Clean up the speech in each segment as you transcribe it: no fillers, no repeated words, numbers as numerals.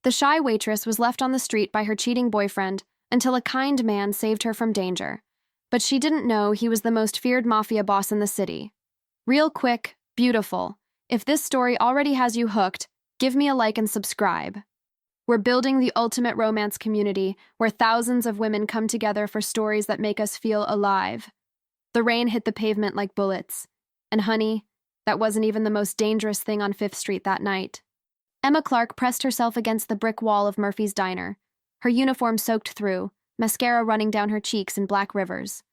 The shy waitress was left on the street by her cheating boyfriend until a kind man saved her from danger. But she didn't know he was the most feared mafia boss in the city. Real quick, beautiful. If this story already has you hooked, give me a like and subscribe. We're building the ultimate romance community where thousands of women come together for stories that make us feel alive. The rain hit the pavement like bullets. And honey, that wasn't even the most dangerous thing on 5th Street that night. Emma Clark pressed herself against the brick wall of Murphy's diner, her uniform soaked through, mascara running down her cheeks in black rivers.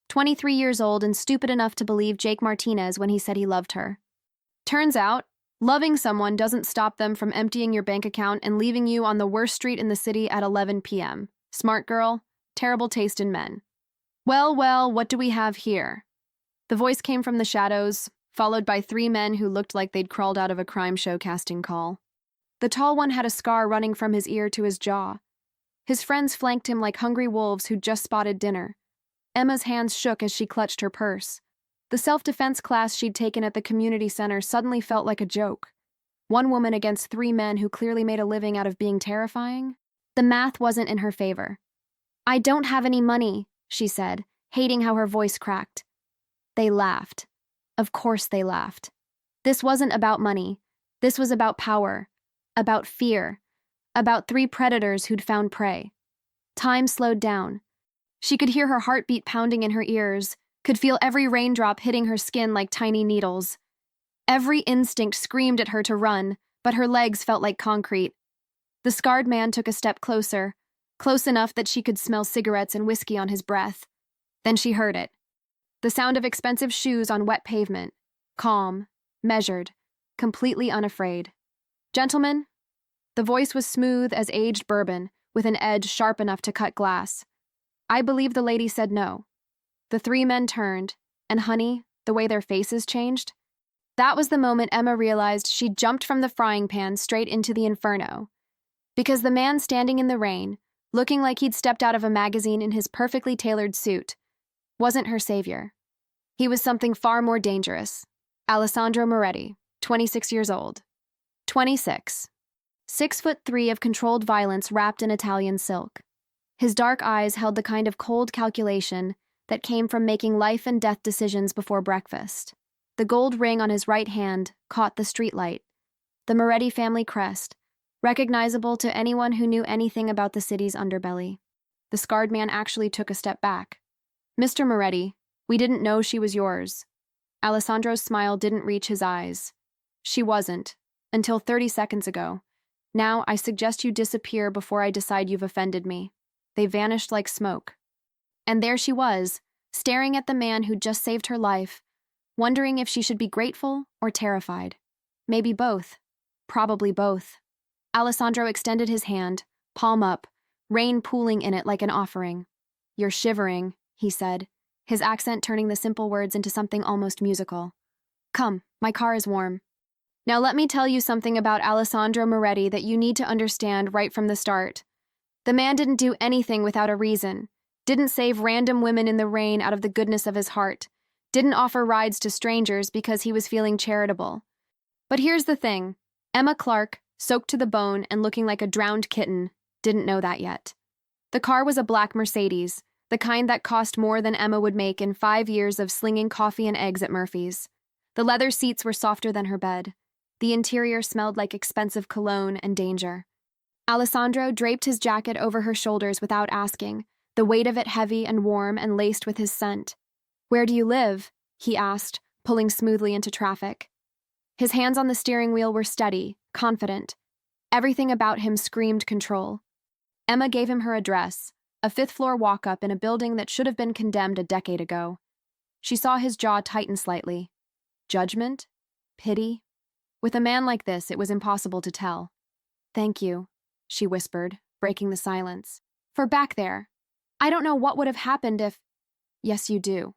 23 years old and stupid enough to believe Jake Martinez when he said he loved her. Turns out, loving someone doesn't stop them from emptying your bank account and leaving you on the worst street in the city at 11 p.m. Smart girl, terrible taste in men. Well, what do we have here? The voice came from the shadows, followed by 3 men who looked like they'd crawled out of a crime show casting call. The tall one had a scar running from his ear to his jaw. His friends flanked him like hungry wolves who'd just spotted dinner. Emma's hands shook as she clutched her purse. The self-defense class she'd taken at the community center suddenly felt like a joke. 1 woman against 3 men who clearly made a living out of being terrifying? The math wasn't in her favor. "I don't have any money," she said, hating how her voice cracked. They laughed. Of course they laughed. This wasn't about money. This was about power. About fear. About 3 predators who'd found prey. Time slowed down. She could hear her heartbeat pounding in her ears, could feel every raindrop hitting her skin like tiny needles. Every instinct screamed at her to run, but her legs felt like concrete. The scarred man took a step closer, close enough that she could smell cigarettes and whiskey on his breath. Then she heard it. The sound of expensive shoes on wet pavement. Calm, measured, completely unafraid. "Gentlemen?" The voice was smooth as aged bourbon, with an edge sharp enough to cut glass. I believe the lady said no. The 3 men turned, and honey, the way their faces changed. That was the moment Emma realized she'd jumped from the frying pan straight into the inferno. Because the man standing in the rain, looking like he'd stepped out of a magazine in his perfectly tailored suit, wasn't her savior. He was something far more dangerous. Alessandro Moretti, 26 years old. 26. 6'3" of controlled violence wrapped in Italian silk. His dark eyes held the kind of cold calculation that came from making life and death decisions before breakfast. The gold ring on his right hand caught the streetlight. The Moretti family crest, recognizable to anyone who knew anything about the city's underbelly. The scarred man actually took a step back. "Mr. Moretti, we didn't know she was yours." Alessandro's smile didn't reach his eyes. "She wasn't, until 30 seconds ago. Now I suggest you disappear before I decide you've offended me." They vanished like smoke. And there she was, staring at the man who'd just saved her life, wondering if she should be grateful or terrified. Maybe both. Probably both. Alessandro extended his hand, palm up, rain pooling in it like an offering. "You're shivering," he said, his accent turning the simple words into something almost musical. "Come, my car is warm." Now let me tell you something about Alessandro Moretti that you need to understand right from the start. The man didn't do anything without a reason, didn't save random women in the rain out of the goodness of his heart, didn't offer rides to strangers because he was feeling charitable. But here's the thing, Emma Clark, soaked to the bone and looking like a drowned kitten, didn't know that yet. The car was a black Mercedes, the kind that cost more than Emma would make in 5 years of slinging coffee and eggs at Murphy's. The leather seats were softer than her bed. The interior smelled like expensive cologne and danger. Alessandro draped his jacket over her shoulders without asking, the weight of it heavy and warm and laced with his scent. "Where do you live?" he asked, pulling smoothly into traffic. His hands on the steering wheel were steady, confident. Everything about him screamed control. Emma gave him her address, a 5th-floor walk-up in a building that should have been condemned a decade ago. She saw his jaw tighten slightly. Judgment? Pity? With a man like this, it was impossible to tell. "Thank you," she whispered, breaking the silence. "For back there. I don't know what would have happened if—" "Yes, you do."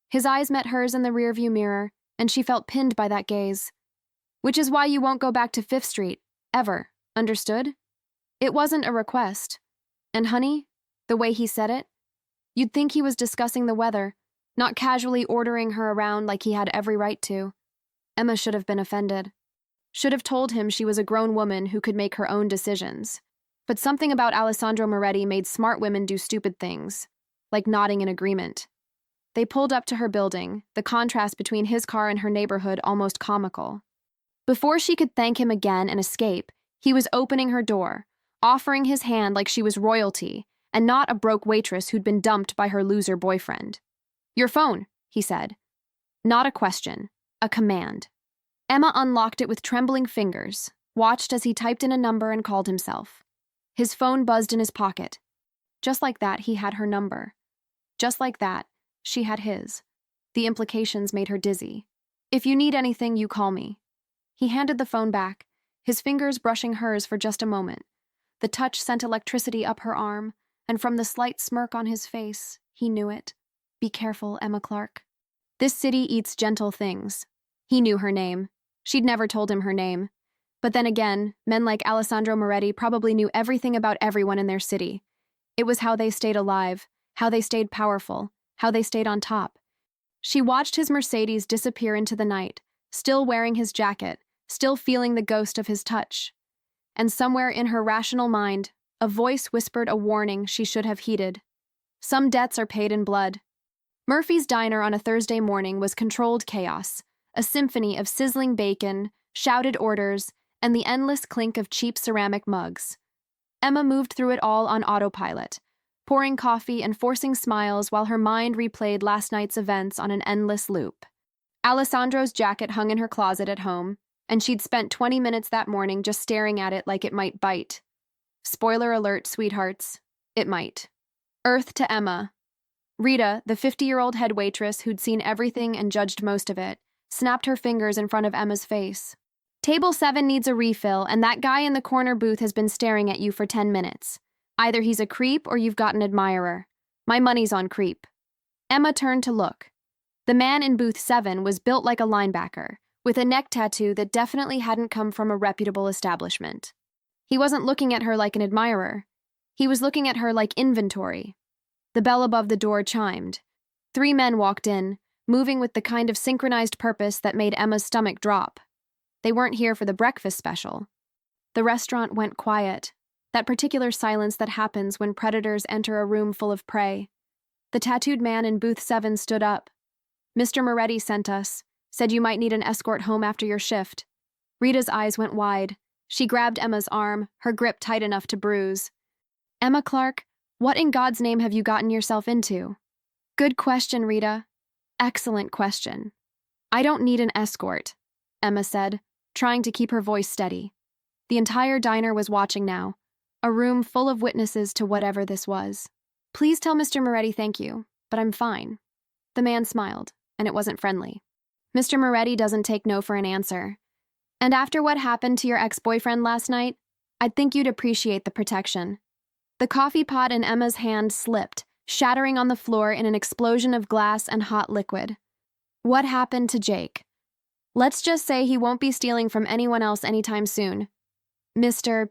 His eyes met hers in the rearview mirror, and she felt pinned by that gaze. "Which is why you won't go back to 5th Street, ever, understood?" It wasn't a request. And honey, the way he said it, you'd think he was discussing the weather, not casually ordering her around like he had every right to. Emma should have been offended. Should have told him she was a grown woman who could make her own decisions. But something about Alessandro Moretti made smart women do stupid things, like nodding in agreement. They pulled up to her building, the contrast between his car and her neighborhood almost comical. Before she could thank him again and escape, he was opening her door, offering his hand like she was royalty, and not a broke waitress who'd been dumped by her loser boyfriend. "Your phone," he said. Not a question, a command. Emma unlocked it with trembling fingers, watched as he typed in a number and called himself. His phone buzzed in his pocket. Just like that, he had her number. Just like that, she had his. The implications made her dizzy. "If you need anything, you call me." He handed the phone back, his fingers brushing hers for just a moment. The touch sent electricity up her arm, and from the slight smirk on his face, he knew it. Be careful, Emma Clark. This city eats gentle things. He knew her name. She'd never told him her name. But then again, men like Alessandro Moretti probably knew everything about everyone in their city. It was how they stayed alive, how they stayed powerful, how they stayed on top. She watched his Mercedes disappear into the night, still wearing his jacket, still feeling the ghost of his touch. And somewhere in her rational mind, a voice whispered a warning she should have heeded. Some debts are paid in blood. Murphy's Diner on a Thursday morning was controlled chaos, a symphony of sizzling bacon, shouted orders, and the endless clink of cheap ceramic mugs. Emma moved through it all on autopilot, pouring coffee and forcing smiles while her mind replayed last night's events on an endless loop. Alessandro's jacket hung in her closet at home, and she'd spent 20 minutes that morning just staring at it like it might bite. Spoiler alert, sweethearts, it might. Earth to Emma. Rita, the 50-year-old head waitress who'd seen everything and judged most of it, snapped her fingers in front of Emma's face. "Table 7 needs a refill, and that guy in the corner booth has been staring at you for 10 minutes. Either he's a creep or you've got an admirer. My money's on creep." Emma turned to look. The man in booth 7 was built like a linebacker, with a neck tattoo that definitely hadn't come from a reputable establishment. He wasn't looking at her like an admirer. He was looking at her like inventory. The bell above the door chimed. 3 men walked in, moving with the kind of synchronized purpose that made Emma's stomach drop. They weren't here for the breakfast special. The restaurant went quiet, that particular silence that happens when predators enter a room full of prey. The tattooed man in booth 7 stood up. "Mr. Moretti sent us, said you might need an escort home after your shift." Rita's eyes went wide. She grabbed Emma's arm, her grip tight enough to bruise. "Emma Clark, what in God's name have you gotten yourself into?" "Good question, Rita. Excellent question." "I don't need an escort," Emma said, trying to keep her voice steady. The entire diner was watching now, a room full of witnesses to whatever this was. "Please tell Mr. Moretti thank you, but I'm fine." The man smiled, and it wasn't friendly. "Mr. Moretti doesn't take no for an answer. And after what happened to your ex-boyfriend last night, I'd think you'd appreciate the protection." The coffee pot in Emma's hand slipped, shattering on the floor in an explosion of glass and hot liquid. "What happened to Jake?" "Let's just say he won't be stealing from anyone else anytime soon. Mr.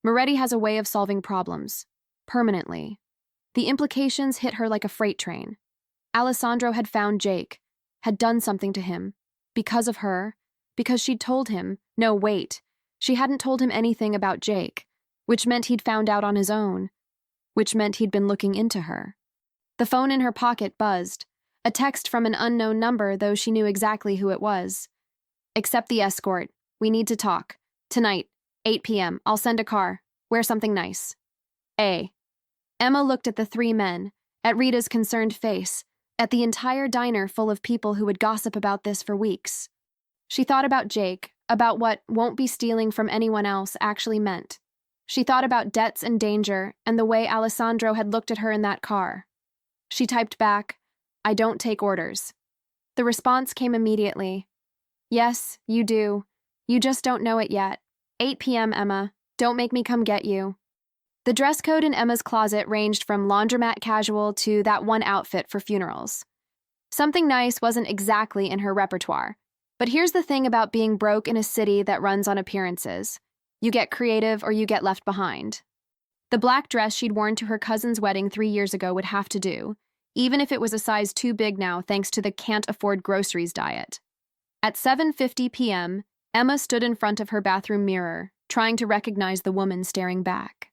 Moretti has a way of solving problems. Permanently." The implications hit her like a freight train. Alessandro had found Jake, had done something to him. Because of her, because she'd told him, no, wait, she hadn't told him anything about Jake, which meant he'd found out on his own, which meant he'd been looking into her. The phone in her pocket buzzed, a text from an unknown number, though she knew exactly who it was. "Accept the escort. We need to talk. Tonight, 8 p.m. I'll send a car. Wear something nice. A." Emma looked at the 3 men, at Rita's concerned face, at the entire diner full of people who would gossip about this for weeks. She thought about Jake, about what "won't be stealing from anyone else" actually meant. She thought about debts and danger and the way Alessandro had looked at her in that car. She typed back, "I don't take orders." The response came immediately. "Yes, you do. You just don't know it yet. 8 p.m., Emma. Don't make me come get you." The dress code in Emma's closet ranged from laundromat casual to that one outfit for funerals. Something nice wasn't exactly in her repertoire. But here's the thing about being broke in a city that runs on appearances. You get creative or you get left behind. The black dress she'd worn to her cousin's wedding 3 years ago would have to do, even if it was a size too big now thanks to the can't-afford-groceries diet. At 7:50 p.m., Emma stood in front of her bathroom mirror, trying to recognize the woman staring back.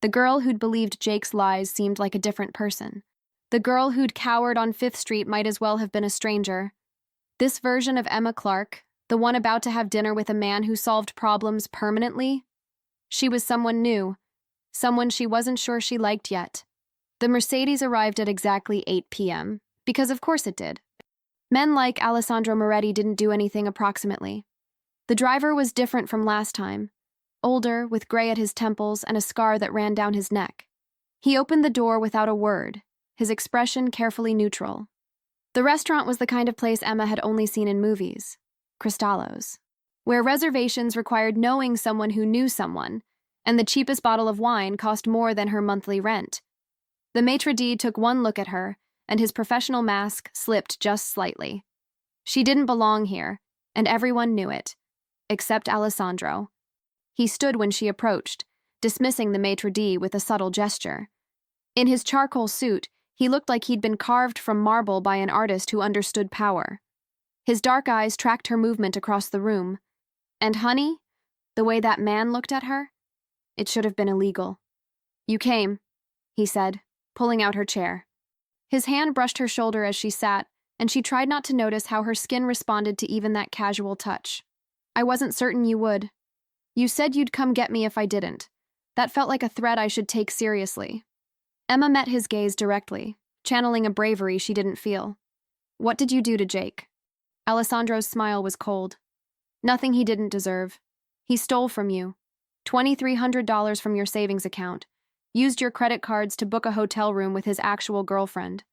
The girl who'd believed Jake's lies seemed like a different person. The girl who'd cowered on 5th Street might as well have been a stranger. This version of Emma Clark, the one about to have dinner with a man who solved problems permanently? She was someone new, someone she wasn't sure she liked yet. The Mercedes arrived at exactly 8 p.m., because of course it did. Men like Alessandro Moretti didn't do anything approximately. The driver was different from last time, older, with gray at his temples and a scar that ran down his neck. He opened the door without a word, his expression carefully neutral. The restaurant was the kind of place Emma had only seen in movies, Cristallo's, where reservations required knowing someone who knew someone, and the cheapest bottle of wine cost more than her monthly rent. The maitre d' took one look at her, and his professional mask slipped just slightly. She didn't belong here, and everyone knew it, except Alessandro. He stood when she approached, dismissing the maitre d' with a subtle gesture. In his charcoal suit, he looked like he'd been carved from marble by an artist who understood power. His dark eyes tracked her movement across the room. And honey, the way that man looked at her, it should have been illegal. "You came," he said, pulling out her chair. His hand brushed her shoulder as she sat, and she tried not to notice how her skin responded to even that casual touch. "I wasn't certain you would. You said you'd come get me if I didn't. That felt like a threat I should take seriously." Emma met his gaze directly, channeling a bravery she didn't feel. "What did you do to Jake?" Alessandro's smile was cold. "Nothing he didn't deserve. He stole from you. $2,300 from your savings account. Used your credit cards to book a hotel room with his actual girlfriend.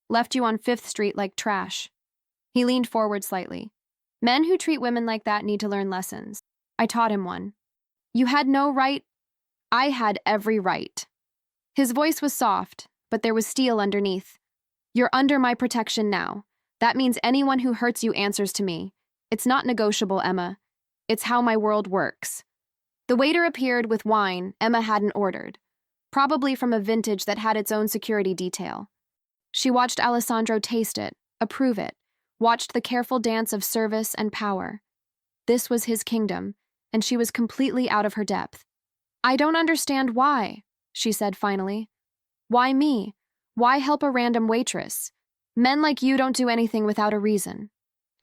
Left you on 5th Street like trash." He leaned forward slightly. "Men who treat women like that need to learn lessons. I taught him one." "You had no right." "I had every right." His voice was soft, but there was steel underneath. "You're under my protection now. That means anyone who hurts you answers to me. It's not negotiable, Emma. It's how my world works." The waiter appeared with wine Emma hadn't ordered, probably from a vintage that had its own security detail. She watched Alessandro taste it, approve it, watched the careful dance of service and power. This was his kingdom, and she was completely out of her depth. "I don't understand why," she said finally. "Why me? Why help a random waitress? Men like you don't do anything without a reason."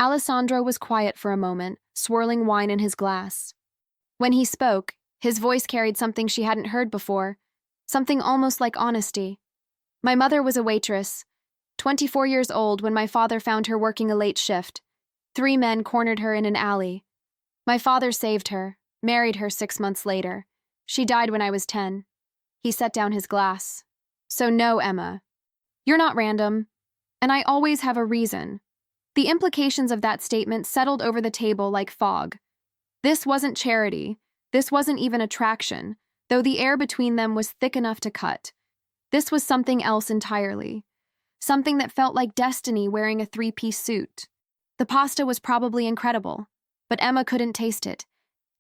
Alessandro was quiet for a moment, swirling wine in his glass. When he spoke, his voice carried something she hadn't heard before, something almost like honesty. "My mother was a waitress, 24 years old when my father found her working a late shift. 3 men cornered her in an alley. My father saved her, married her 6 months later. She died when I was 10. He set down his glass. "So no, Emma. You're not random. And I always have a reason." The implications of that statement settled over the table like fog. This wasn't charity. This wasn't even attraction, though the air between them was thick enough to cut. This was something else entirely. Something that felt like destiny wearing a 3-piece suit. The pasta was probably incredible, but Emma couldn't taste it.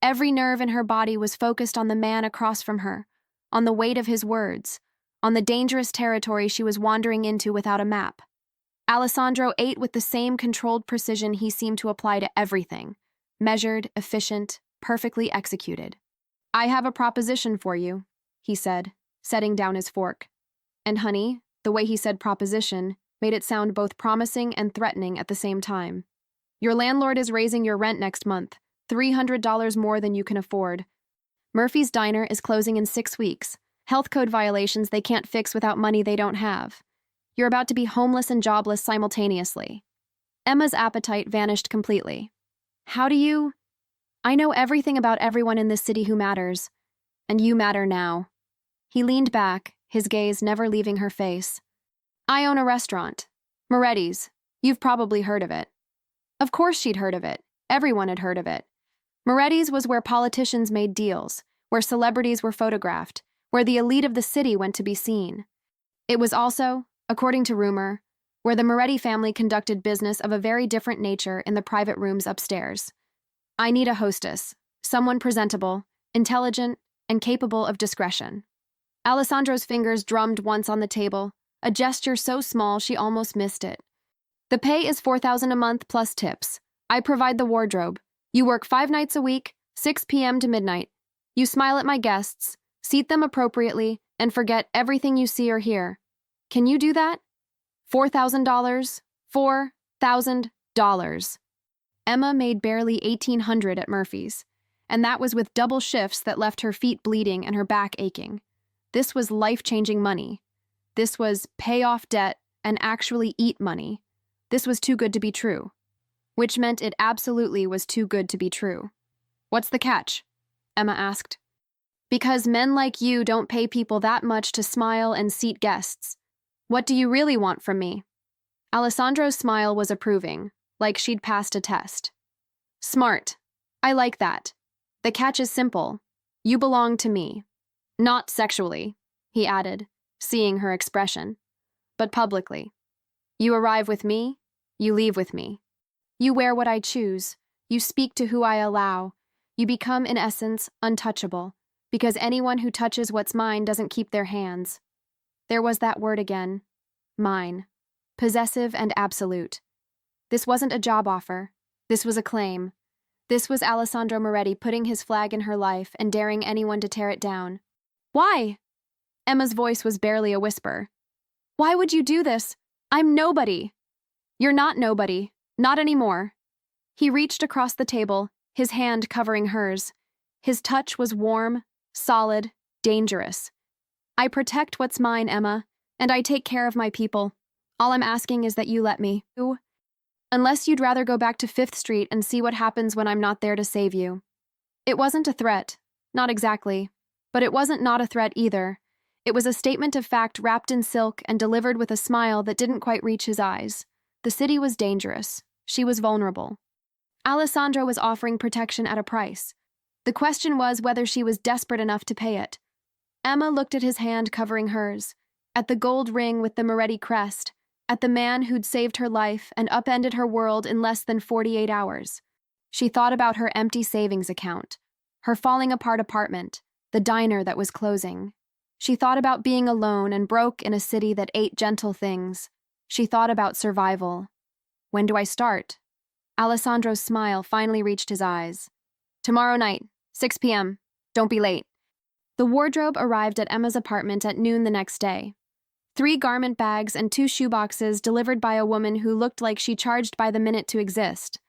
Every nerve in her body was focused on the man across from her, on the weight of his words, on the dangerous territory she was wandering into without a map. Alessandro ate with the same controlled precision he seemed to apply to everything. Measured, efficient, perfectly executed. "I have a proposition for you," he said, setting down his fork. And honey, the way he said proposition made it sound both promising and threatening at the same time. "Your landlord is raising your rent next month, $300 more than you can afford. Murphy's Diner is closing in 6 weeks. Health code violations they can't fix without money they don't have. You're about to be homeless and jobless simultaneously." Emma's appetite vanished completely. "How do you—" "I know everything about everyone in this city who matters. And you matter now." He leaned back, his gaze never leaving her face. "I own a restaurant. Moretti's. You've probably heard of it." Of course she'd heard of it. Everyone had heard of it. Moretti's was where politicians made deals, where celebrities were photographed, where the elite of the city went to be seen. It was also, according to rumor, where the Moretti family conducted business of a very different nature in the private rooms upstairs. "I need a hostess, someone presentable, intelligent, and capable of discretion." Alessandro's fingers drummed once on the table, a gesture so small she almost missed it. "The pay is $4,000 a month plus tips. I provide the wardrobe. You work 5 nights a week, 6 p.m. to midnight. You smile at my guests, seat them appropriately, and forget everything you see or hear. Can you do that? $4,000. $4,000. Emma made barely $1,800 at Murphy's, and that was with double shifts that left her feet bleeding and her back aching. This was life-changing money. This was pay off debt and actually eat money. This was too good to be true. Which meant it absolutely was too good to be true. What's the catch? Emma asked. Because men like you don't pay people that much to smile and seat guests. What do you really want from me? Alessandro's smile was approving, like she'd passed a test. Smart. I like that. The catch is simple. You belong to me. Not sexually, he added, seeing her expression, but publicly. You arrive with me, you leave with me. You wear what I choose, you speak to who I allow. You become, in essence, untouchable, because anyone who touches what's mine doesn't keep their hands. There was that word again. Mine. Possessive and absolute. This wasn't a job offer. This was a claim. This was Alessandro Moretti putting his flag in her life and daring anyone to tear it down. Why? Emma's voice was barely a whisper. Why would you do this? I'm nobody. You're not nobody. Not anymore. He reached across the table, his hand covering hers. His touch was warm, solid, dangerous. I protect what's mine, Emma, and I take care of my people. All I'm asking is that you let me. Unless you'd rather go back to 5th Street and see what happens when I'm not there to save you. It wasn't a threat. Not exactly. But it wasn't not a threat either. It was a statement of fact wrapped in silk and delivered with a smile that didn't quite reach his eyes. The city was dangerous. She was vulnerable. Alessandro was offering protection at a price. The question was whether she was desperate enough to pay it. Emma looked at his hand covering hers, at the gold ring with the Moretti crest, at the man who'd saved her life and upended her world in less than 48 hours. She thought about her empty savings account, her falling-apart apartment, the diner that was closing. She thought about being alone and broke in a city that ate gentle things. She thought about survival. When do I start? Alessandro's smile finally reached his eyes. Tomorrow night, 6 p.m. Don't be late. The wardrobe arrived at Emma's apartment at noon the next day. 3 garment bags and 2 shoeboxes delivered by a woman who looked like she charged by the minute to exist.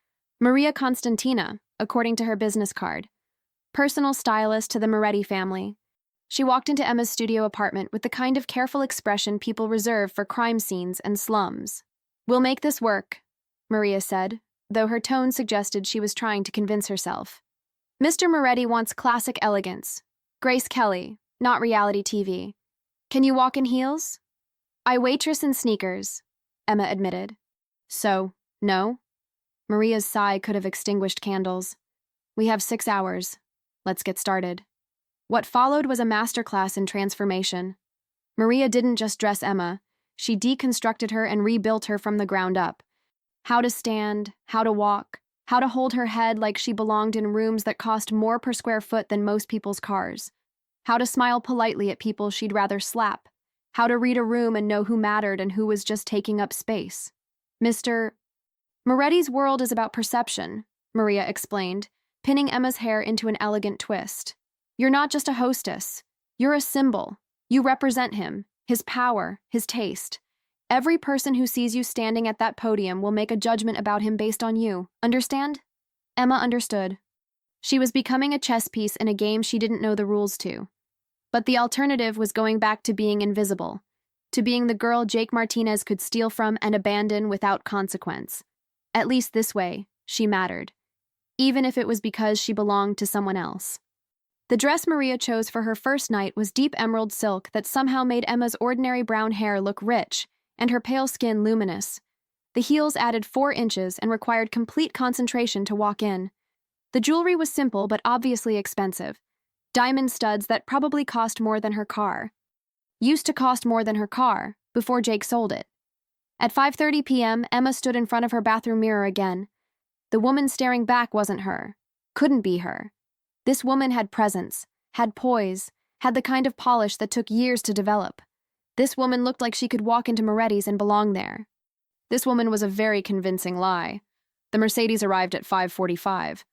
Maria Constantina, according to her business card. Personal stylist to the Moretti family. She walked into Emma's studio apartment with the kind of careful expression people reserve for crime scenes and slums. We'll make this work, Maria said, though her tone suggested she was trying to convince herself. Mr. Moretti wants classic elegance. Grace Kelly, not reality TV. Can you walk in heels? I waitress in sneakers, Emma admitted. So, no? Maria's sigh could have extinguished candles. We have 6 hours. Let's get started. What followed was a masterclass in transformation. Maria didn't just dress Emma. She deconstructed her and rebuilt her from the ground up. How to stand, how to walk, how to hold her head like she belonged in rooms that cost more per square foot than most people's cars. How to smile politely at people she'd rather slap. How to read a room and know who mattered and who was just taking up space. Mr. Moretti's world is about perception, Maria explained, pinning Emma's hair into an elegant twist. You're not just a hostess. You're a symbol. You represent him, his power, his taste. Every person who sees you standing at that podium will make a judgment about him based on you. Understand? Emma understood. She was becoming a chess piece in a game she didn't know the rules to. But the alternative was going back to being invisible, to being the girl Jake Martinez could steal from and abandon without consequence. At least this way, she mattered, even if it was because she belonged to someone else. The dress Maria chose for her first night was deep emerald silk that somehow made Emma's ordinary brown hair look rich and her pale skin luminous. The heels added 4 inches and required complete concentration to walk in. The jewelry was simple but obviously expensive. Diamond studs that probably cost more than her car. Used to cost more than her car, before Jake sold it. At 5:30 p.m., Emma stood in front of her bathroom mirror again. The woman staring back wasn't her. Couldn't be her. This woman had presence, had poise, had the kind of polish that took years to develop. This woman looked like she could walk into Moretti's and belong there. This woman was a very convincing lie. The Mercedes arrived at 5:45.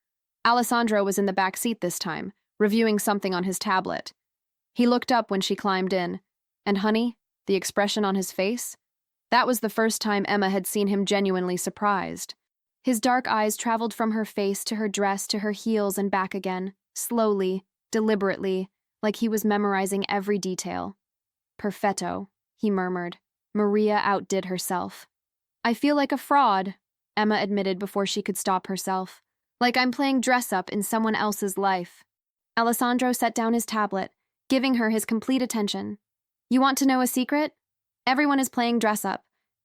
Alessandro was in the back seat this time, reviewing something on his tablet. He looked up when she climbed in, and honey, the expression on his face? That was the first time Emma had seen him genuinely surprised. His dark eyes traveled from her face to her dress to her heels and back again, slowly, deliberately, like he was memorizing every detail. Perfetto, he murmured. Maria outdid herself. I feel like a fraud, Emma admitted before she could stop herself. Like I'm playing dress-up in someone else's life. Alessandro set down his tablet, giving her his complete attention. You want to know a secret? Everyone is playing dress-up.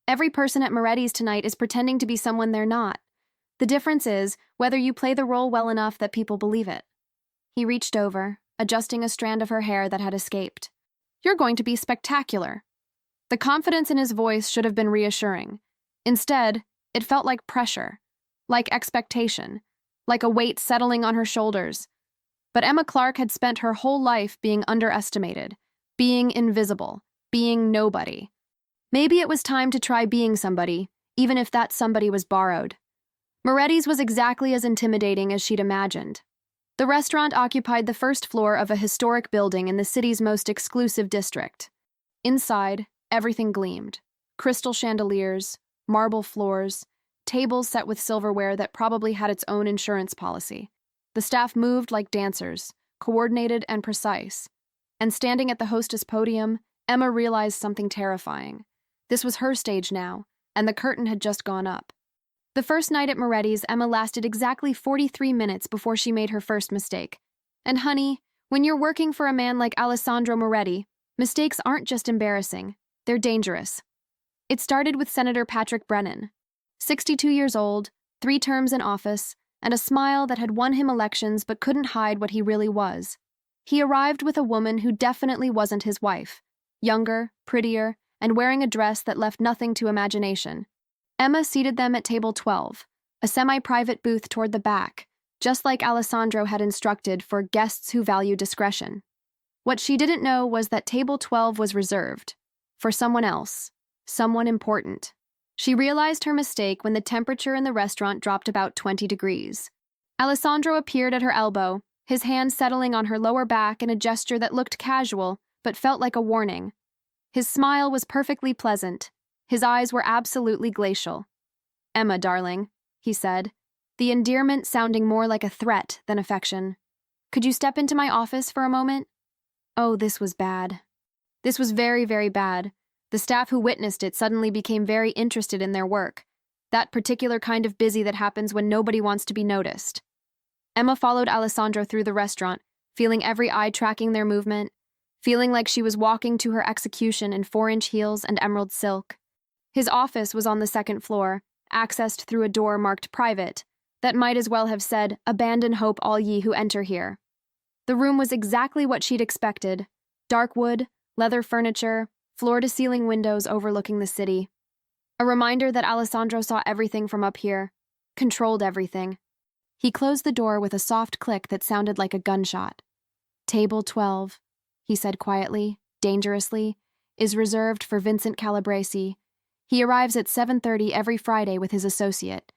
Every person at Moretti's tonight is pretending to be someone they're not. The difference is whether you play the role well enough that people believe it. He reached over, adjusting a strand of her hair that had escaped. You're going to be spectacular. The confidence in his voice should have been reassuring. Instead, it felt like pressure, like expectation, like a weight settling on her shoulders. But Emma Clark had spent her whole life being underestimated, being invisible, being nobody. Maybe it was time to try being somebody, even if that somebody was borrowed. Moretti's was exactly as intimidating as she'd imagined. The restaurant occupied the first floor of a historic building in the city's most exclusive district. Inside, everything gleamed. Crystal chandeliers, marble floors, tables set with silverware that probably had its own insurance policy. The staff moved like dancers, coordinated and precise. And standing at the hostess podium, Emma realized something terrifying. This was her stage now, and the curtain had just gone up. The first night at Moretti's, Emma lasted exactly 43 minutes before she made her first mistake. And honey, when you're working for a man like Alessandro Moretti, mistakes aren't just embarrassing, they're dangerous. It started with Senator Patrick Brennan. 62 years old, 3 terms in office, and a smile that had won him elections but couldn't hide what he really was. He arrived with a woman who definitely wasn't his wife. Younger, prettier, and wearing a dress that left nothing to imagination. Emma seated them at table 12, a semi-private booth toward the back, just like Alessandro had instructed for guests who value discretion. What she didn't know was that table 12 was reserved for someone else, someone important. She realized her mistake when the temperature in the restaurant dropped about 20 degrees. Alessandro appeared at her elbow, his hand settling on her lower back in a gesture that looked casual but felt like a warning. His smile was perfectly pleasant. His eyes were absolutely glacial. Emma, darling, he said, the endearment sounding more like a threat than affection. Could you step into my office for a moment? Oh, this was bad. This was very, very bad. The staff who witnessed it suddenly became very interested in their work. That particular kind of busy that happens when nobody wants to be noticed. Emma followed Alessandro through the restaurant, feeling every eye tracking their movement, feeling like she was walking to her execution in 4-inch heels and emerald silk. His office was on the second floor, accessed through a door marked private, that might as well have said, "Abandon hope all ye who enter here." The room was exactly what she'd expected. Dark wood, leather furniture, floor-to-ceiling windows overlooking the city. A reminder that Alessandro saw everything from up here, controlled everything. He closed the door with a soft click that sounded like a gunshot. Table 12, he said quietly, dangerously, is reserved for Vincent Calabresi. He arrives at 7:30 every Friday with his associate.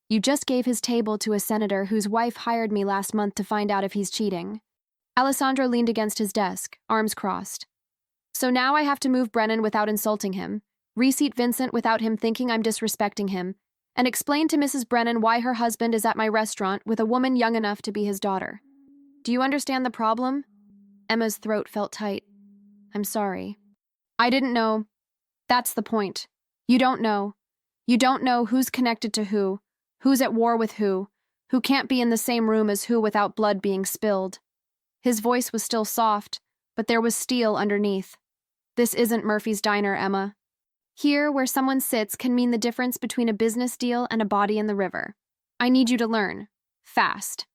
You just gave his table to a senator whose wife hired me last month to find out if he's cheating. Alessandro leaned against his desk, arms crossed. So now I have to move Brennan without insulting him, reseat Vincent without him thinking I'm disrespecting him, and explain to Mrs. Brennan why her husband is at my restaurant with a woman young enough to be his daughter. Do you understand the problem? Emma's throat felt tight. I'm sorry. I didn't know. That's the point. You don't know. You don't know who's connected to who's at war with who can't be in the same room as who without blood being spilled. His voice was still soft, but there was steel underneath. This isn't Murphy's Diner, Emma. Here, where someone sits can mean the difference between a business deal and a body in the river. I need you to learn. Fast.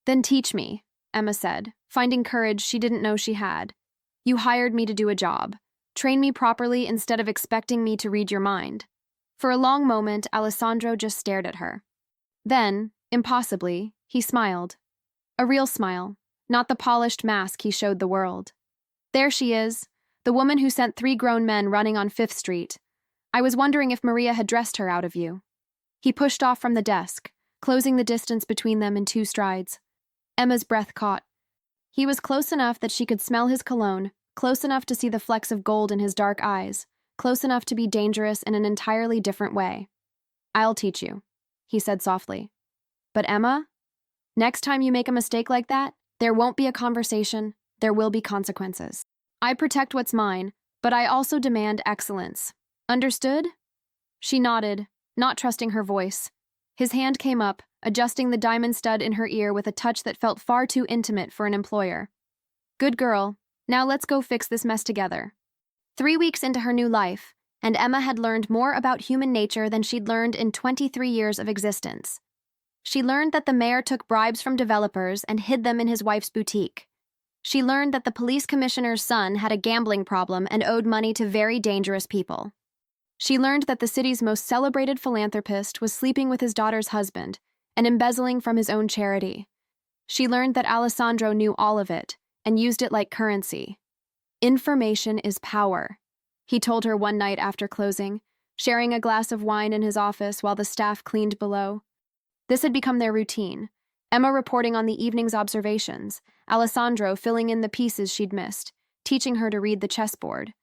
Then teach me, Emma said, finding courage she didn't know she had. You hired me to do a job. Train me properly instead of expecting me to read your mind. For a long moment, Alessandro just stared at her. Then, impossibly, he smiled. A real smile, not the polished mask he showed the world. There she is, the woman who sent 3 grown men running on 5th Street. I was wondering if Maria had dressed her out of you. He pushed off from the desk, closing the distance between them in 2 strides. Emma's breath caught. He was close enough that she could smell his cologne, close enough to see the flecks of gold in his dark eyes, close enough to be dangerous in an entirely different way. "I'll teach you," he said softly. "But Emma, next time you make a mistake like that, there won't be a conversation, there will be consequences. I protect what's mine, but I also demand excellence. Understood?" She nodded, not trusting her voice. His hand came up, adjusting the diamond stud in her ear with a touch that felt far too intimate for an employer. "Good girl. Now let's go fix this mess together." 3 weeks into her new life, and Emma had learned more about human nature than she'd learned in 23 years of existence. She learned that the mayor took bribes from developers and hid them in his wife's boutique. She learned that the police commissioner's son had a gambling problem and owed money to very dangerous people. She learned that the city's most celebrated philanthropist was sleeping with his daughter's husband and embezzling from his own charity. She learned that Alessandro knew all of it and used it like currency. "Information is power," he told her one night after closing, sharing a glass of wine in his office while the staff cleaned below. This had become their routine. Emma reporting on the evening's observations, Alessandro filling in the pieces she'd missed, teaching her to read the chessboard.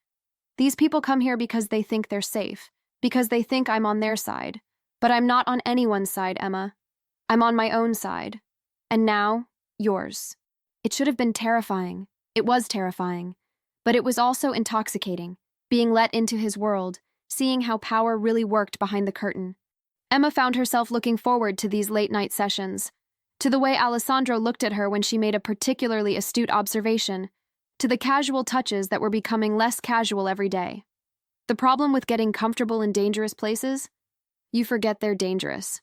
"These people come here because they think they're safe, because they think I'm on their side. But I'm not on anyone's side, Emma. I'm on my own side. And now, yours." It should have been terrifying. It was terrifying. But it was also intoxicating, being let into his world, seeing how power really worked behind the curtain. Emma found herself looking forward to these late-night sessions, to the way Alessandro looked at her when she made a particularly astute observation, to the casual touches that were becoming less casual every day. The problem with getting comfortable in dangerous places? You forget they're dangerous.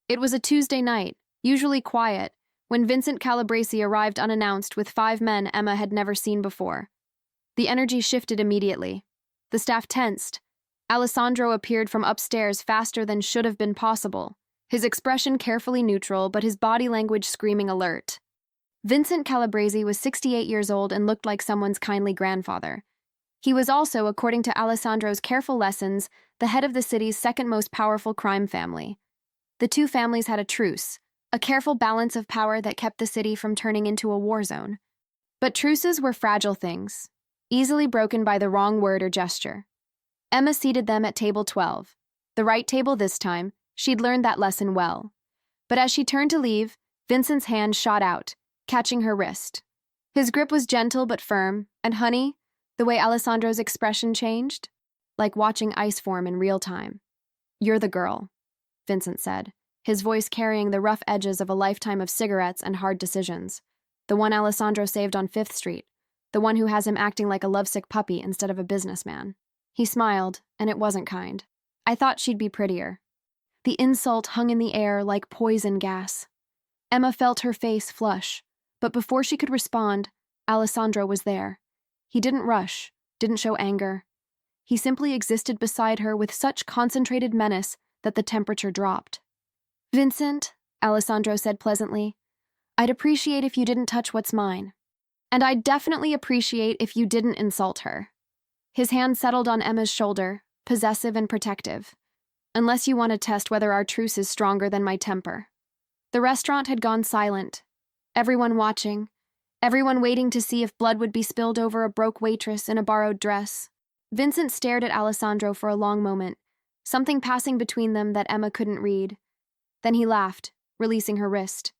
It was a Tuesday night, usually quiet, when Vincent Calabresi arrived unannounced with 5 men Emma had never seen before. The energy shifted immediately. The staff tensed. Alessandro appeared from upstairs faster than should have been possible, his expression carefully neutral but his body language screaming alert. Vincent Calabresi was 68 years old and looked like someone's kindly grandfather. He was also, according to Alessandro's careful lessons, the head of the city's second most powerful crime family. The 2 families had a truce, a careful balance of power that kept the city from turning into a war zone. But truces were fragile things, easily broken by the wrong word or gesture. Emma seated them at table 12. The right table this time, she'd learned that lesson well. But as she turned to leave, Vincent's hand shot out, catching her wrist. His grip was gentle but firm, and honey, the way Alessandro's expression changed, like watching ice form in real time. "You're the girl," Vincent said, his voice carrying the rough edges of a lifetime of cigarettes and hard decisions. "The one Alessandro saved on 5th Street, the one who has him acting like a lovesick puppy instead of a businessman." He smiled, and it wasn't kind. "I thought she'd be prettier." The insult hung in the air like poison gas. Emma felt her face flush, but before she could respond, Alessandro was there. He didn't rush, didn't show anger. He simply existed beside her with such concentrated menace that the temperature dropped. "Vincent," Alessandro said pleasantly, "I'd appreciate if you didn't touch what's mine. And I'd definitely appreciate if you didn't insult her." His hand settled on Emma's shoulder, possessive and protective. "Unless you want to test whether our truce is stronger than my temper." The restaurant had gone silent. Everyone watching. Everyone waiting to see if blood would be spilled over a broke waitress in a borrowed dress. Vincent stared at Alessandro for a long moment, something passing between them that Emma couldn't read. Then he laughed, releasing her wrist.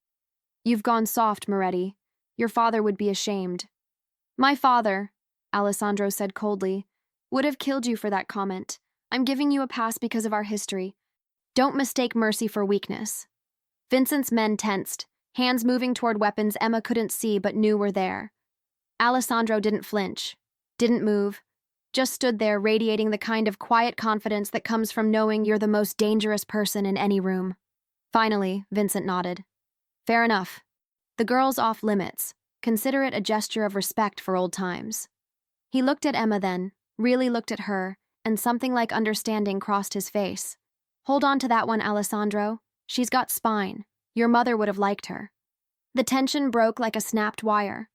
"You've gone soft, Moretti. Your father would be ashamed." "My father," Alessandro said coldly, "would have killed you for that comment. I'm giving you a pass because of our history. Don't mistake mercy for weakness." Vincent's men tensed, hands moving toward weapons Emma couldn't see but knew were there. Alessandro didn't flinch, didn't move, just stood there radiating the kind of quiet confidence that comes from knowing you're the most dangerous person in any room. Finally, Vincent nodded. "Fair enough. The girl's off limits. Consider it a gesture of respect for old times." He looked at Emma then, really looked at her, and something like understanding crossed his face. "Hold on to that one, Alessandro. She's got spine. Your mother would have liked her." The tension broke like a snapped wire.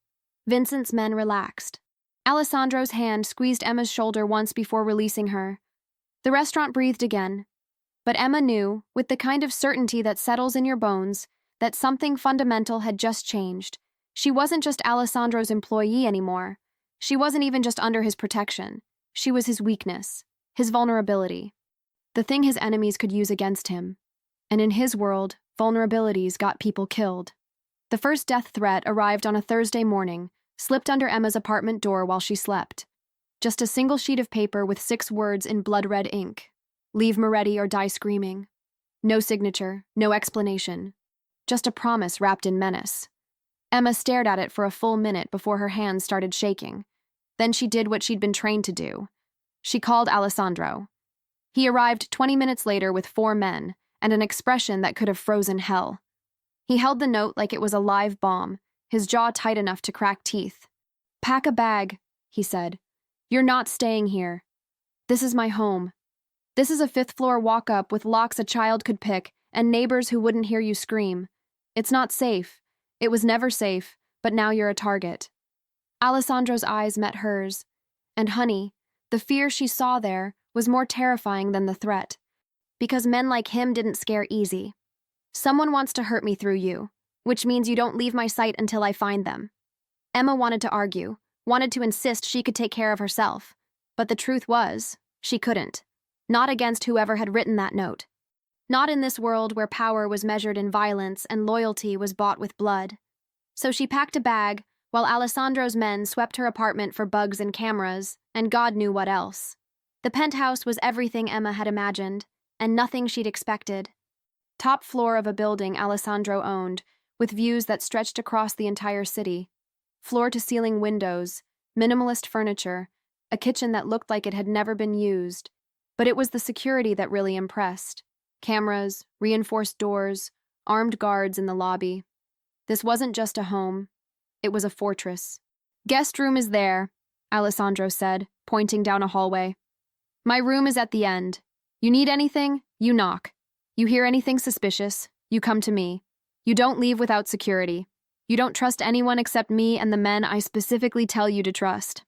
Vincent's men relaxed. Alessandro's hand squeezed Emma's shoulder once before releasing her. The restaurant breathed again, But Emma knew, with the kind of certainty that settles in your bones, that something fundamental had just changed. She wasn't just Alessandro's employee anymore. She wasn't even just under his protection. She was his weakness, his vulnerability, the thing his enemies could use against him. And in his world, vulnerabilities got people killed. The first death threat arrived on a Thursday morning, slipped under Emma's apartment door while she slept. Just a single sheet of paper with 6 words in blood-red ink. Leave Moretti or die screaming. No signature, no explanation. Just a promise wrapped in menace. Emma stared at it for a full minute before her hands started shaking. Then she did what she'd been trained to do. She called Alessandro. He arrived 20 minutes later with 4 men and an expression that could have frozen hell. He held the note like it was a live bomb, his jaw tight enough to crack teeth. "Pack a bag," he said. "You're not staying here. This is my home. This is a 5th-floor walk-up with locks a child could pick and neighbors who wouldn't hear you scream. It's not safe. It was never safe, but now you're a target." Alessandro's eyes met hers. And honey, the fear she saw there was more terrifying than the threat. Because men like him didn't scare easy. "Someone wants to hurt me through you, which means you don't leave my sight until I find them." Emma wanted to argue, wanted to insist she could take care of herself. But the truth was, she couldn't. Not against whoever had written that note. Not in this world where power was measured in violence and loyalty was bought with blood. So she packed a bag, while Alessandro's men swept her apartment for bugs and cameras, and God knew what else. The penthouse was everything Emma had imagined, and nothing she'd expected. Top floor of a building Alessandro owned, with views that stretched across the entire city. Floor-to-ceiling windows, minimalist furniture, a kitchen that looked like it had never been used. But it was the security that really impressed. Cameras, reinforced doors, armed guards in the lobby. This wasn't just a home. It was a fortress. "Guest room is there," Alessandro said, pointing down a hallway. "My room is at the end. You need anything, you knock. You hear anything suspicious, you come to me. You don't leave without security. You don't trust anyone except me and the men I specifically tell you to trust."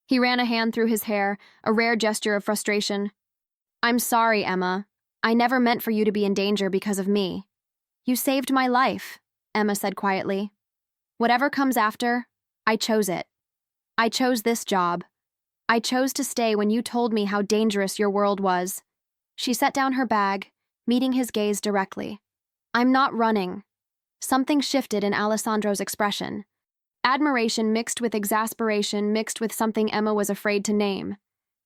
He ran a hand through his hair, a rare gesture of frustration. "I'm sorry, Emma. I never meant for you to be in danger because of me." "You saved my life," Emma said quietly. "Whatever comes after, I chose it. I chose this job. I chose to stay when you told me how dangerous your world was." She set down her bag, meeting his gaze directly. "I'm not running." Something shifted in Alessandro's expression. Admiration mixed with exasperation mixed with something Emma was afraid to name.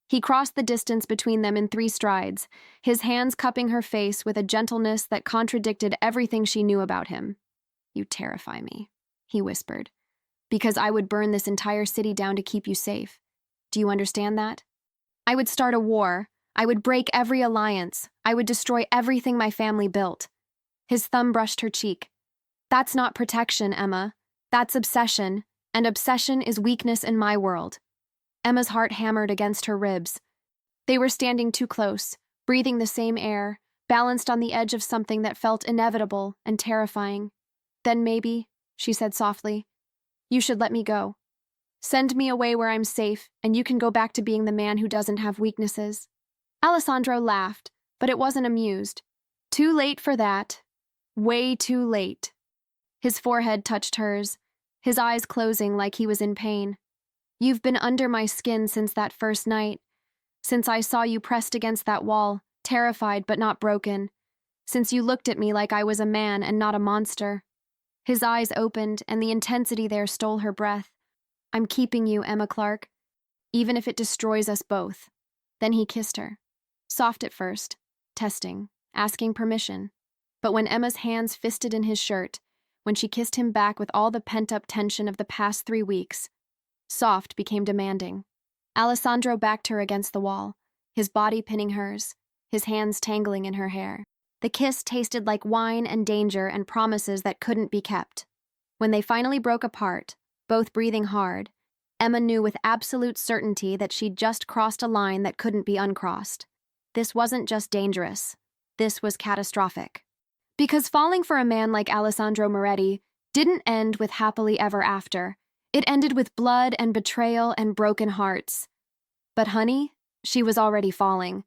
He crossed the distance between them in 3 strides, his hands cupping her face with a gentleness that contradicted everything she knew about him. "You terrify me," he whispered, "because I would burn this entire city down to keep you safe. Do you understand that? I would start a war. I would break every alliance. I would destroy everything my family built." His thumb brushed her cheek. "That's not protection, Emma. That's obsession, and obsession is weakness in my world." Emma's heart hammered against her ribs. They were standing too close, breathing the same air, balanced on the edge of something that felt inevitable and terrifying. "Then maybe," she said softly, "you should let me go. Send me away where I'm safe, and you can go back to being the man who doesn't have weaknesses." Alessandro laughed, but it wasn't amused. "Too late for that. Way too late." His forehead touched hers, his eyes closing like he was in pain. "You've been under my skin since that first night, since I saw you pressed against that wall, terrified but not broken, since you looked at me like I was a man and not a monster." His eyes opened, and the intensity there stole her breath. "I'm keeping you, Emma Clark, even if it destroys us both." Then he kissed her. Soft at first, testing, asking permission. But when Emma's hands fisted in his shirt, when she kissed him back with all the pent-up tension of the past 3 weeks, soft became demanding. Alessandro backed her against the wall, his body pinning hers, his hands tangling in her hair. The kiss tasted like wine and danger and promises that couldn't be kept. When they finally broke apart, both breathing hard, Emma knew with absolute certainty that she'd just crossed a line that couldn't be uncrossed. This wasn't just dangerous. This was catastrophic. Because falling for a man like Alessandro Moretti didn't end with happily ever after. It ended with blood and betrayal and broken hearts. But honey, she was already falling.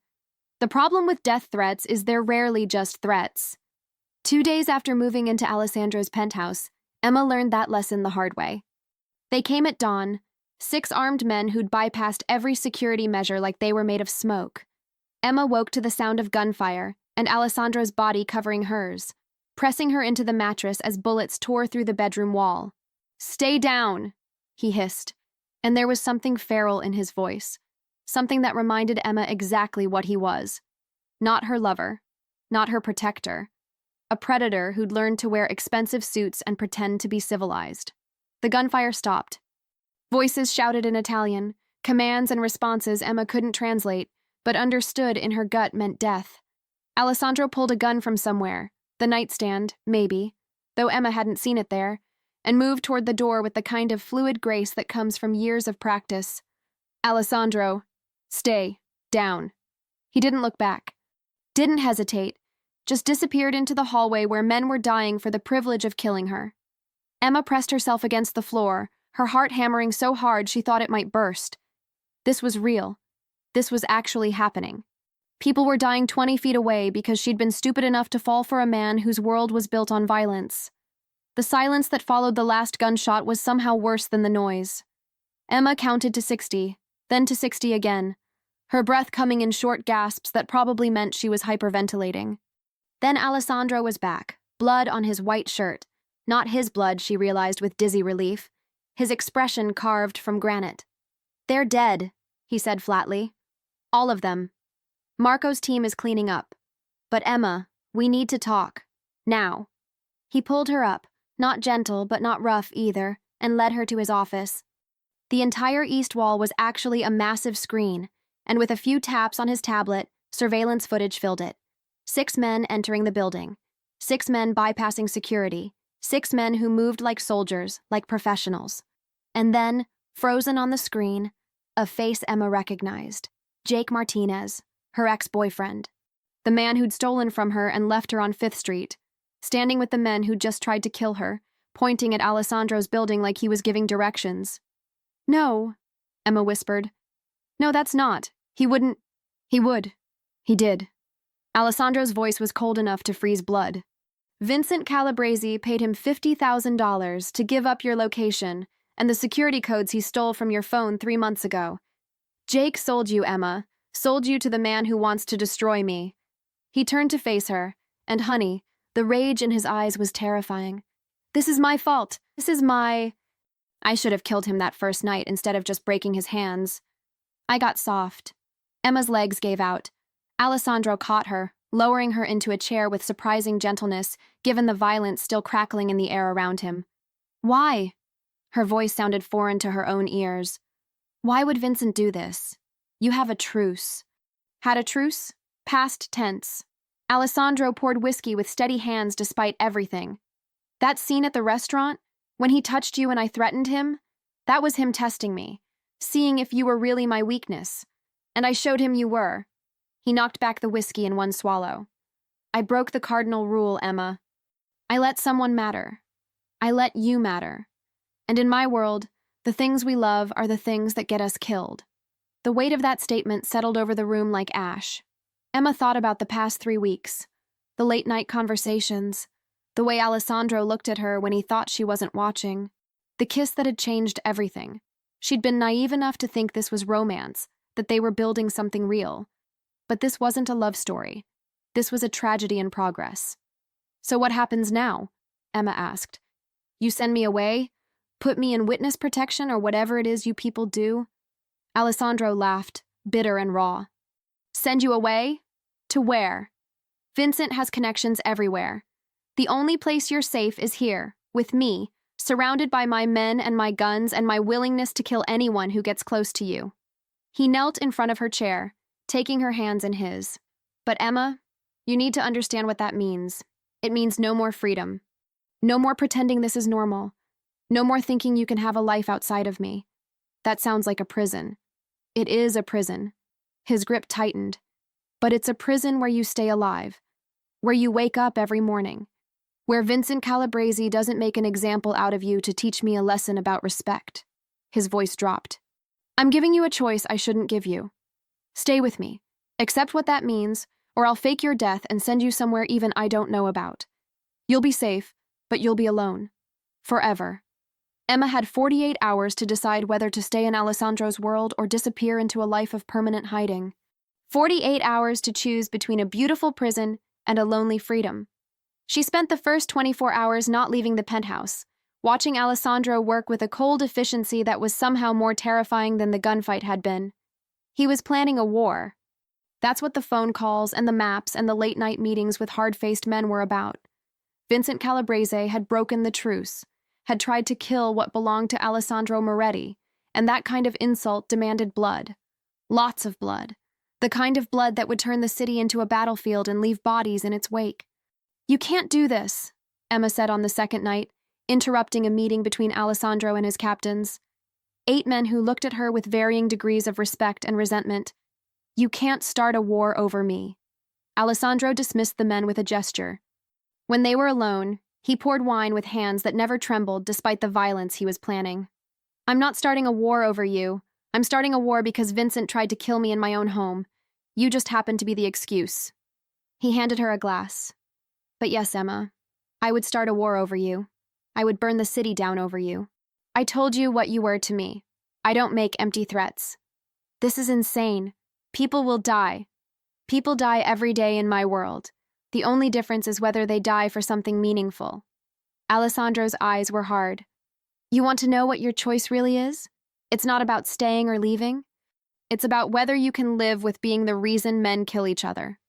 The problem with death threats is they're rarely just threats. 2 days after moving into Alessandro's penthouse, Emma learned that lesson the hard way. They came at dawn, 6 armed men who'd bypassed every security measure like they were made of smoke. Emma woke to the sound of gunfire and Alessandro's body covering hers, pressing her into the mattress as bullets tore through the bedroom wall. "Stay down," he hissed, and there was something feral in his voice, something that reminded Emma exactly what he was. Not her lover, not her protector. A predator who'd learned to wear expensive suits and pretend to be civilized. The gunfire stopped. Voices shouted in Italian, commands and responses Emma couldn't translate, but understood in her gut meant death. Alessandro pulled a gun from somewhere, the nightstand, maybe, though Emma hadn't seen it there, and moved toward the door with the kind of fluid grace that comes from years of practice. "Alessandro, stay down." He didn't look back, didn't hesitate, just disappeared into the hallway where men were dying for the privilege of killing her. Emma pressed herself against the floor, her heart hammering so hard she thought it might burst. This was real. This was actually happening. People were dying 20 feet away because she'd been stupid enough to fall for a man whose world was built on violence. The silence that followed the last gunshot was somehow worse than the noise. Emma counted to 60, then to 60 again, her breath coming in short gasps that probably meant she was hyperventilating. Then Alessandro was back, blood on his white shirt. Not his blood, she realized with dizzy relief. His expression carved from granite. "They're dead," he said flatly. "All of them. Marco's team is cleaning up. But Emma, we need to talk. Now." He pulled her up, not gentle but not rough either, and led her to his office. The entire east wall was actually a massive screen, and with a few taps on his tablet, surveillance footage filled it. 6 men entering the building. 6 men bypassing security. 6 men who moved like soldiers, like professionals. And then, frozen on the screen, a face Emma recognized. Jake Martinez, her ex-boyfriend. The man who'd stolen from her and left her on 5th Street, standing with the men who'd just tried to kill her, pointing at Alessandro's building like he was giving directions. "No," Emma whispered. "No, that's not. He wouldn't." "He would. He did." Alessandro's voice was cold enough to freeze blood. "Vincent Calabrese paid him $50,000 to give up your location and the security codes he stole from your phone 3 months ago. Jake sold you, Emma, sold you to the man who wants to destroy me." He turned to face her, and honey, the rage in his eyes was terrifying. "This is my fault. This is my—" "I should have killed him that first night instead of just breaking his hands." I got soft. Emma's legs gave out. Alessandro caught her, lowering her into a chair with surprising gentleness, given the violence still crackling in the air around him. "Why?" Her voice sounded foreign to her own ears. "Why would Vincent do this? You have a truce." Had a truce? Past tense. Alessandro poured whiskey with steady hands despite everything. "That scene at the restaurant, when he touched you and I threatened him, that was him testing me, seeing if you were really my weakness. And I showed him you were." He knocked back the whiskey in one swallow. "I broke the cardinal rule, Emma. I let someone matter. I let you matter. And in my world, the things we love are the things that get us killed." The weight of that statement settled over the room like ash. Emma thought about the past 3 weeks, the late-night conversations, the way Alessandro looked at her when he thought she wasn't watching, the kiss that had changed everything. She'd been naive enough to think this was romance, that they were building something real. But this wasn't a love story. This was a tragedy in progress. "So what happens now?" Emma asked. "You send me away? Put me in witness protection or whatever it is you people do?" Alessandro laughed, bitter and raw. "Send you away? To where? Vincent has connections everywhere. The only place you're safe is here, with me, surrounded by my men and my guns and my willingness to kill anyone who gets close to you." He knelt in front of her chair, taking her hands in his. "But Emma, you need to understand what that means. It means no more freedom. No more pretending this is normal. No more thinking you can have a life outside of me. That sounds like a prison. It is a prison." His grip tightened. "But it's a prison where you stay alive, where you wake up every morning, where Vincent Calabrese doesn't make an example out of you to teach me a lesson about respect." His voice dropped. "I'm giving you a choice I shouldn't give you. Stay with me. Accept what that means, or I'll fake your death and send you somewhere even I don't know about. You'll be safe, but you'll be alone. Forever. Emma had 48 hours to decide whether to stay in Alessandro's world or disappear into a life of permanent hiding. 48 hours to choose between a beautiful prison and a lonely freedom. She spent the first 24 hours not leaving the penthouse, watching Alessandro work with a cold efficiency that was somehow more terrifying than the gunfight had been. He was planning a war. That's what the phone calls and the maps and the late-night meetings with hard-faced men were about. Vincent Calabrese had broken the truce, had tried to kill what belonged to Alessandro Moretti, and that kind of insult demanded blood. Lots of blood. The kind of blood that would turn the city into a battlefield and leave bodies in its wake. "You can't do this," Emma said on the second night, interrupting a meeting between Alessandro and his captains. 8 men who looked at her with varying degrees of respect and resentment. "You can't start a war over me." Alessandro dismissed the men with a gesture. When they were alone, he poured wine with hands that never trembled despite the violence he was planning. "I'm not starting a war over you. I'm starting a war because Vincent tried to kill me in my own home. You just happen to be the excuse." He handed her a glass. "But yes, Emma, I would start a war over you. I would burn the city down over you. I told you what you were to me. I don't make empty threats. This is insane. People will die. People die every day in my world. The only difference is whether they die for something meaningful." Alessandro's eyes were hard. "You want to know what your choice really is? It's not about staying or leaving. It's about whether you can live with being the reason men kill each other.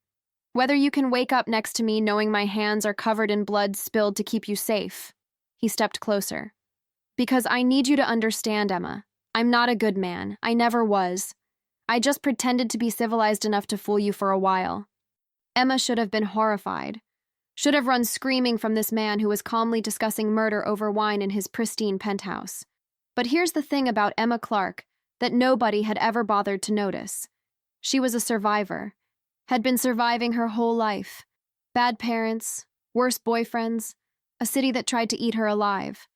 Whether you can wake up next to me knowing my hands are covered in blood spilled to keep you safe." He stepped closer. "Because I need you to understand, Emma. I'm not a good man. I never was. I just pretended to be civilized enough to fool you for a while." Emma should have been horrified. Should have run screaming from this man who was calmly discussing murder over wine in his pristine penthouse. But here's the thing about Emma Clark that nobody had ever bothered to notice. She was a survivor. Had been surviving her whole life. Bad parents, worse boyfriends, a city that tried to eat her alive.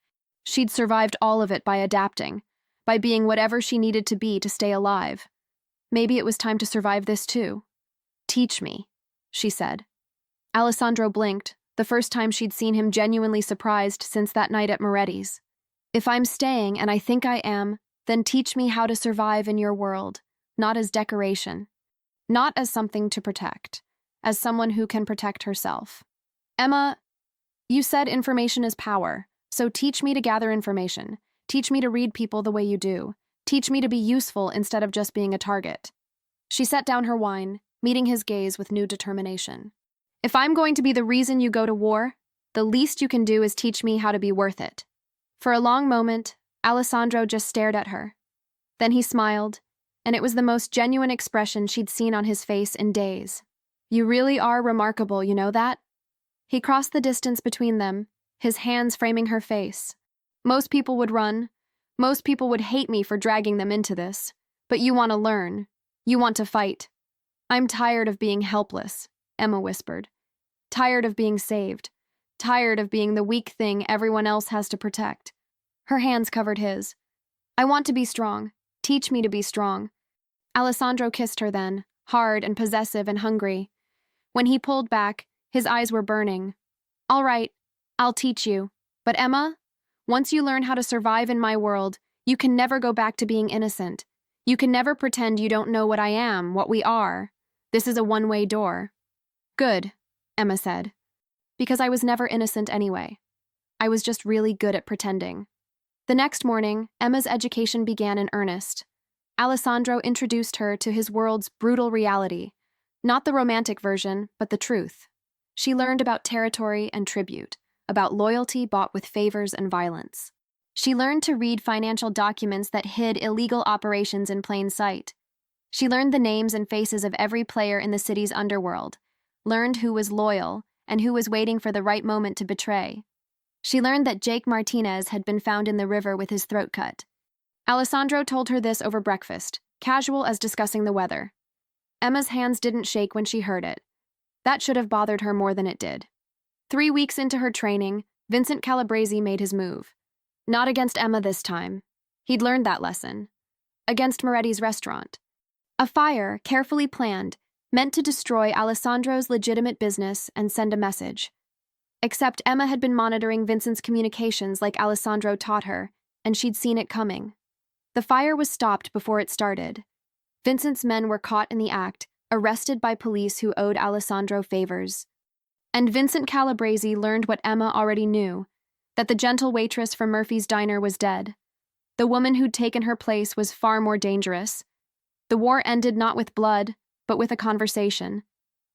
She'd survived all of it by adapting, by being whatever she needed to be to stay alive. Maybe it was time to survive this too. "Teach me," she said. Alessandro blinked, the first time she'd seen him genuinely surprised since that night at Moretti's. "If I'm staying, and I think I am, then teach me how to survive in your world, not as decoration. Not as something to protect, as someone who can protect herself." "Emma, you said information is power, so teach me to gather information. Teach me to read people the way you do. Teach me to be useful instead of just being a target." She set down her wine, meeting his gaze with new determination. "If I'm going to be the reason you go to war, the least you can do is teach me how to be worth it." For a long moment, Alessandro just stared at her. Then he smiled, and it was the most genuine expression she'd seen on his face in days. "You really are remarkable, you know that?" He crossed the distance between them, his hands framing her face. "Most people would run. Most people would hate me for dragging them into this. But you want to learn. You want to fight." "I'm tired of being helpless," Emma whispered. "Tired of being saved. Tired of being the weak thing everyone else has to protect." Her hands covered his. "I want to be strong. Teach me to be strong." Alessandro kissed her then, hard and possessive and hungry. When he pulled back, his eyes were burning. "All right, I'll teach you. But Emma, once you learn how to survive in my world, you can never go back to being innocent. You can never pretend you don't know what I am, what we are. This is a one-way door." "Good," Emma said. "Because I was never innocent anyway. I was just really good at pretending." The next morning, Emma's education began in earnest. Alessandro introduced her to his world's brutal reality, not the romantic version, but the truth. She learned about territory and tribute, about loyalty bought with favors and violence. She learned to read financial documents that hid illegal operations in plain sight. She learned the names and faces of every player in the city's underworld, learned who was loyal and who was waiting for the right moment to betray. She learned that Jake Martinez had been found in the river with his throat cut. Alessandro told her this over breakfast, casual as discussing the weather. Emma's hands didn't shake when she heard it. That should have bothered her more than it did. 3 weeks into her training, Vincent Calabrese made his move. Not against Emma this time. He'd learned that lesson. Against Moretti's restaurant. A fire, carefully planned, meant to destroy Alessandro's legitimate business and send a message. Except Emma had been monitoring Vincent's communications like Alessandro taught her, and she'd seen it coming. The fire was stopped before it started. Vincent's men were caught in the act, arrested by police who owed Alessandro favors. And Vincent Calabrese learned what Emma already knew, that the gentle waitress from Murphy's diner was dead. The woman who'd taken her place was far more dangerous. The war ended not with blood, but with a conversation.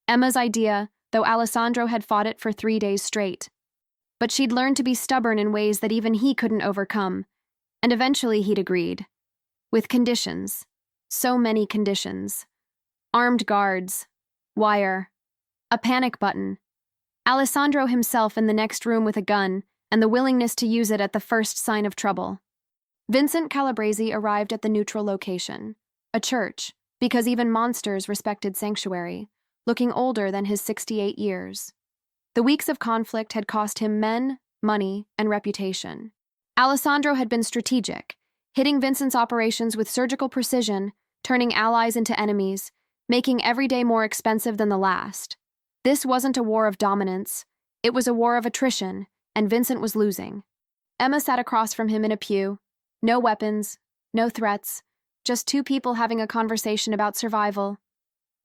Emma's idea, though Alessandro had fought it for 3 days straight. But she'd learned to be stubborn in ways that even he couldn't overcome, and eventually he'd agreed. With conditions. So many conditions. Armed guards. Wire. A panic button. Alessandro himself in the next room with a gun, and the willingness to use it at the first sign of trouble. Vincent Calabrese arrived at the neutral location, a church, because even monsters respected sanctuary, looking older than his 68 years. The weeks of conflict had cost him men, money, and reputation. Alessandro had been strategic, hitting Vincent's operations with surgical precision, turning allies into enemies, making every day more expensive than the last. This wasn't a war of dominance, it was a war of attrition, and Vincent was losing. Emma sat across from him in a pew. No weapons, no threats, just two people having a conversation about survival.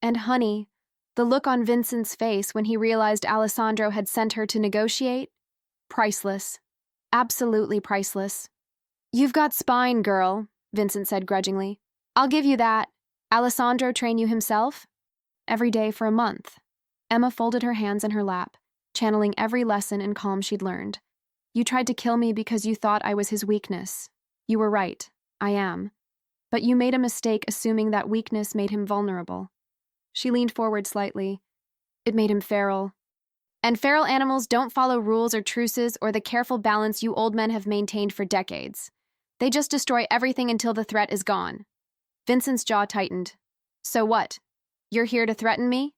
And honey, the look on Vincent's face when he realized Alessandro had sent her to negotiate? Priceless. Absolutely priceless. "You've got spine, girl," Vincent said grudgingly. "I'll give you that. Alessandro train you himself?" "Every day for a month." Emma folded her hands in her lap, channeling every lesson and calm she'd learned. "You tried to kill me because you thought I was his weakness. You were right. I am. But you made a mistake assuming that weakness made him vulnerable." She leaned forward slightly. "It made him feral. And feral animals don't follow rules or truces or the careful balance you old men have maintained for decades. They just destroy everything until the threat is gone." Vincent's jaw tightened. "So what? You're here to threaten me?"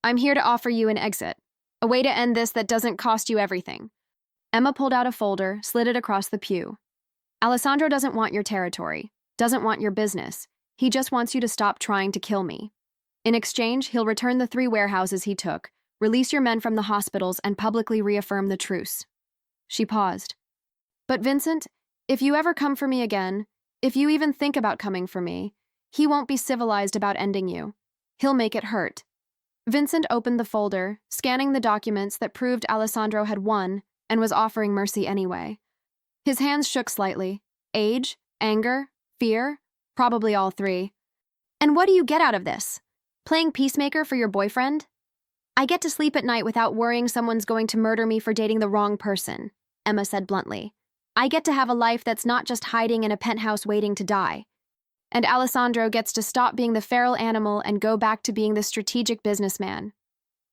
"I'm here to offer you an exit. A way to end this that doesn't cost you everything." Emma pulled out a folder, slid it across the pew. "Alessandro doesn't want your territory, doesn't want your business. He just wants you to stop trying to kill me. In exchange, he'll return the 3 warehouses he took, release your men from the hospitals, and publicly reaffirm the truce." She paused. "But Vincent, if you ever come for me again, if you even think about coming for me, he won't be civilized about ending you. He'll make it hurt." Vincent opened the folder, scanning the documents that proved Alessandro had won and was offering mercy anyway. His hands shook slightly. Age, anger, fear, probably all 3. "And what do you get out of this? Playing peacemaker for your boyfriend?" "I get to sleep at night without worrying someone's going to murder me for dating the wrong person," Emma said bluntly. "I get to have a life that's not just hiding in a penthouse waiting to die. And Alessandro gets to stop being the feral animal and go back to being the strategic businessman."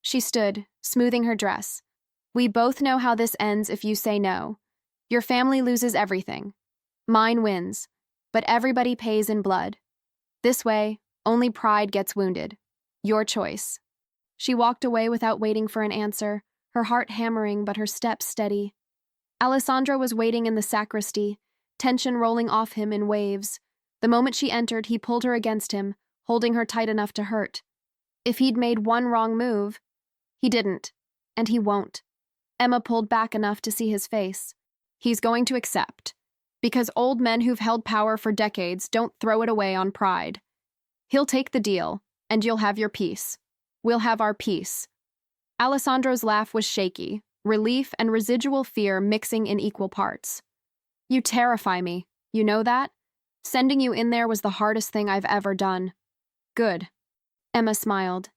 She stood, smoothing her dress. "We both know how this ends if you say no. Your family loses everything. Mine wins, but everybody pays in blood. This way, only pride gets wounded. Your choice." She walked away without waiting for an answer, her heart hammering but her steps steady. Alessandro was waiting in the sacristy, tension rolling off him in waves. The moment she entered, he pulled her against him, holding her tight enough to hurt. If he'd made one wrong move, he didn't, and he won't. Emma pulled back enough to see his face. He's going to accept, because old men who've held power for decades don't throw it away on pride. He'll take the deal, and you'll have your peace. We'll have our peace. Alessandro's laugh was shaky, relief and residual fear mixing in equal parts. "You terrify me, you know that? Sending you in there was the hardest thing I've ever done." "Good." Emma smiled.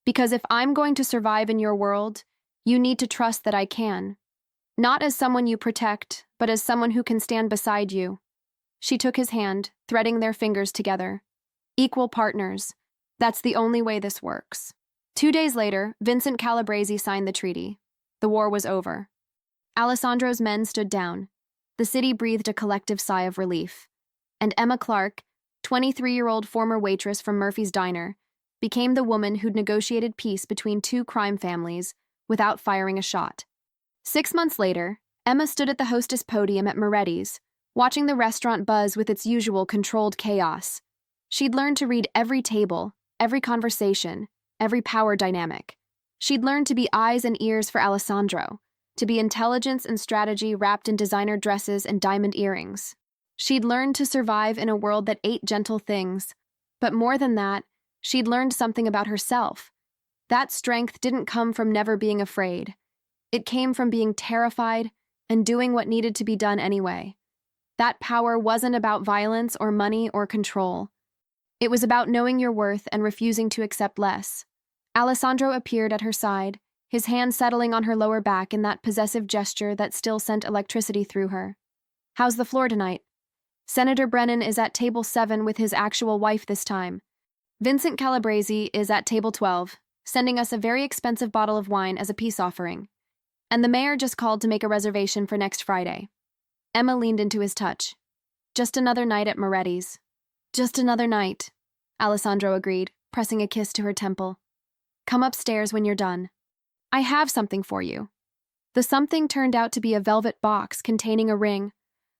"Because if I'm going to survive in your world, you need to trust that I can. Not as someone you protect, but as someone who can stand beside you." She took his hand, threading their fingers together. Equal partners. That's the only way this works. 2 days later, Vincent Calabrese signed the treaty. The war was over. Alessandro's men stood down. The city breathed a collective sigh of relief. And Emma Clark, 23-year-old former waitress from Murphy's diner, became the woman who'd negotiated peace between 2 crime families without firing a shot. 6 months later, Emma stood at the hostess podium at Moretti's, watching the restaurant buzz with its usual controlled chaos. She'd learned to read every table, every conversation, every power dynamic. She'd learned to be eyes and ears for Alessandro, to be intelligence and strategy wrapped in designer dresses and diamond earrings. She'd learned to survive in a world that ate gentle things. But more than that, she'd learned something about herself. That strength didn't come from never being afraid. It came from being terrified and doing what needed to be done anyway. That power wasn't about violence or money or control. It was about knowing your worth and refusing to accept less. Alessandro appeared at her side, his hand settling on her lower back in that possessive gesture that still sent electricity through her. "How's the floor tonight?" "Senator Brennan is at table 7 with his actual wife this time. Vincent Calabrese is at table 12, sending us a very expensive bottle of wine as a peace offering. And the mayor just called to make a reservation for next Friday." Emma leaned into his touch. "Just another night at Moretti's." "Just another night," Alessandro agreed, pressing a kiss to her temple. "Come upstairs when you're done. I have something for you." The something turned out to be a velvet box containing a ring.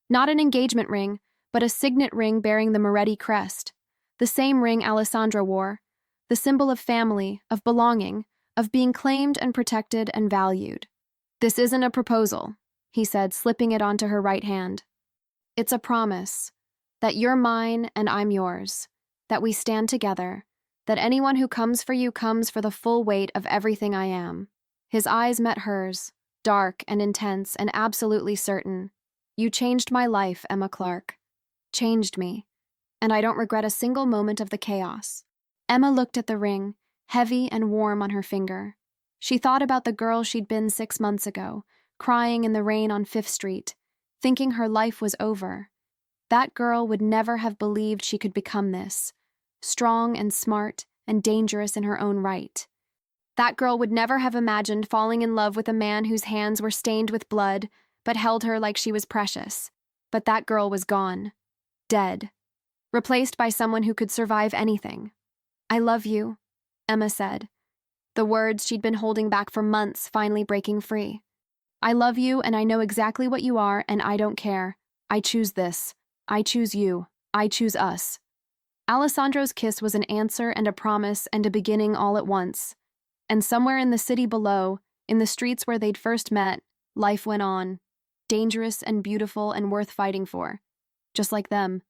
Not an engagement ring, but a signet ring bearing the Moretti crest. The same ring Alessandro wore. The symbol of family, of belonging, of being claimed and protected and valued. "This isn't a proposal," he said, slipping it onto her right hand. "It's a promise that you're mine and I'm yours, that we stand together, that anyone who comes for you comes for the full weight of everything I am." His eyes met hers, dark and intense and absolutely certain. "You changed my life, Emma Clark. Changed me. And I don't regret a single moment of the chaos." Emma looked at the ring, heavy and warm on her finger. She thought about the girl she'd been 6 months ago, crying in the rain on 5th Street, thinking her life was over. That girl would never have believed she could become this, strong and smart and dangerous in her own right. That girl would never have imagined falling in love with a man whose hands were stained with blood, but held her like she was precious. But that girl was gone. Dead. Replaced by someone who could survive anything. "I love you," Emma said. The words she'd been holding back for months finally breaking free. "I love you and I know exactly what you are and I don't care. I choose this. I choose you. I choose us." Alessandro's kiss was an answer and a promise and a beginning all at once. And somewhere in the city below, in the streets where they'd first met, life went on. Dangerous and beautiful and worth fighting for. Just like them.